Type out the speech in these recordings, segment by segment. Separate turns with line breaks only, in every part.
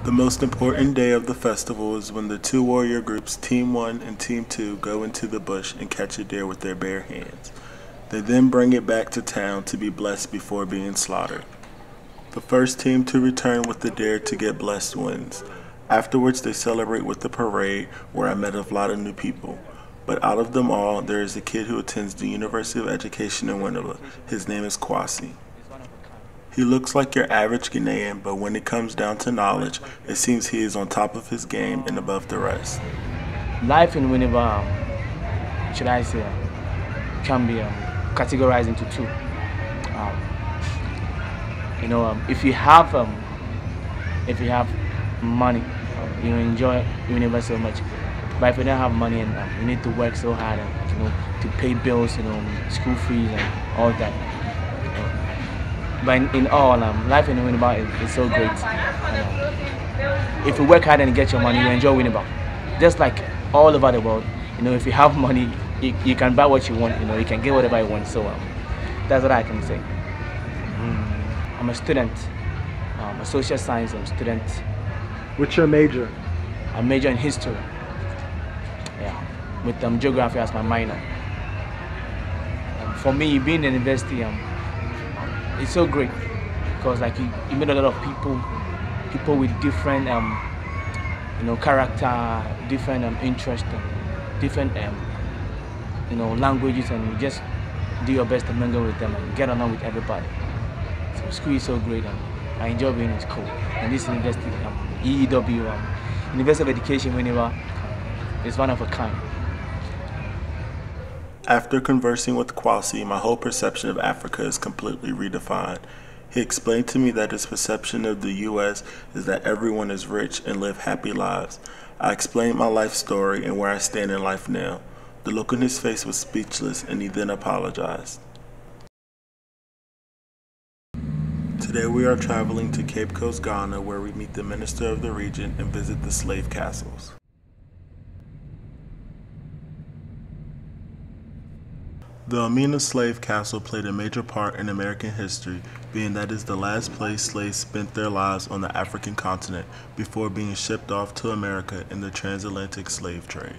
The most important day of the festival is when the two warrior groups, Team 1 and Team 2, go into the bush and catch a deer with their bare hands. They then bring it back to town to be blessed before being slaughtered. The first team to return with the deer to get blessed wins. Afterwards, they celebrate with the parade, where I met a lot of new people. But out of them all, there is a kid who attends the University of Education in Winneba. His name is Kwasi. He looks like your average Ghanaian, but when it comes down to knowledge, it seems he is on top of his game and above the rest.
Life in Winneba, should I say, can be categorized into two. If you have money, you enjoy Winneba so much. But if you don't have money and you need to work so hard and to pay bills, school fees and all that. But in all, life in Winneba is so great. If you work hard and get your money, you enjoy Winneba. Just like all over the world, if you have money, you can buy what you want. You can get whatever you want. So that's what I can say. I'm a student, a social science student.
What's your major?
I major in history. Yeah, with geography as my minor. For me, being in university, it's so great because you meet a lot of people with different character, different interests, different languages, and you just do your best to mingle with them and get along with everybody. So school is so great, and I enjoy being in school. And this university, EEW, University of Education Winneba, is one of a kind.
After conversing with Kwasi, my whole perception of Africa is completely redefined. He explained to me that his perception of the U.S. is that everyone is rich and live happy lives. I explained my life story and where I stand in life now. The look on his face was speechless, and he then apologized. Today we are traveling to Cape Coast, Ghana, where we meet the minister of the region and visit the slave castles. The Elmina slave castle played a major part in American history, being that it is the last place slaves spent their lives on the African continent before being shipped off to America in the transatlantic slave trade.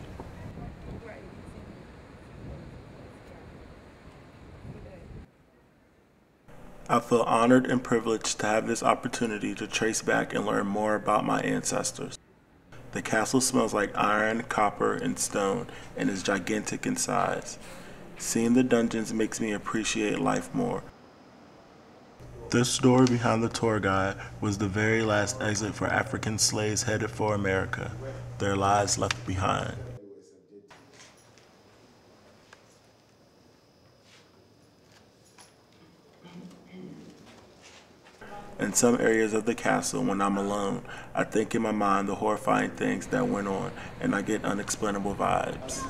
I feel honored and privileged to have this opportunity to trace back and learn more about my ancestors. The castle smells like iron, copper, and stone, and is gigantic in size. Seeing the dungeons makes me appreciate life more. This story behind the tour guide was the very last exit for African slaves headed for America, their lives left behind. In some areas of the castle, when I'm alone, I think in my mind the horrifying things that went on, and I get unexplainable vibes.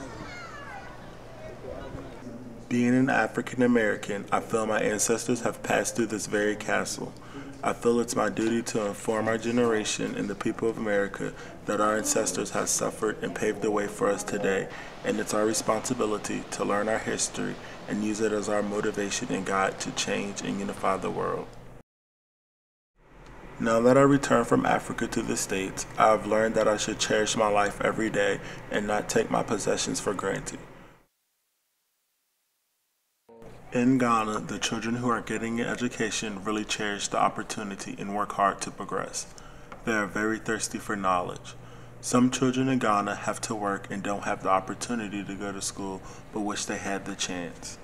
Being an African American, I feel my ancestors have passed through this very castle. I feel it's my duty to inform our generation and the people of America that our ancestors have suffered and paved the way for us today, and it's our responsibility to learn our history and use it as our motivation and guide to change and unify the world. Now that I return from Africa to the States, I have learned that I should cherish my life every day and not take my possessions for granted. In Ghana, the children who are getting an education really cherish the opportunity and work hard to progress. They are very thirsty for knowledge. Some children in Ghana have to work and don't have the opportunity to go to school, but wish they had the chance.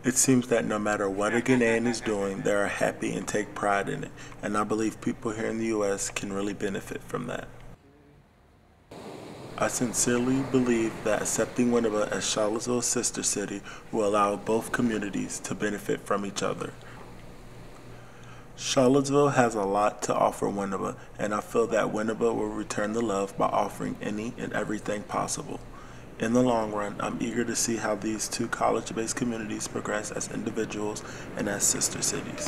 It seems that no matter what a Ghanaian is doing, they are happy and take pride in it, and I believe people here in the U.S. can really benefit from that. I sincerely believe that accepting Winneba as Charlottesville's sister city will allow both communities to benefit from each other. Charlottesville has a lot to offer Winneba, and I feel that Winneba will return the love by offering any and everything possible. In the long run, I'm eager to see how these two college-based communities progress as individuals and as sister cities.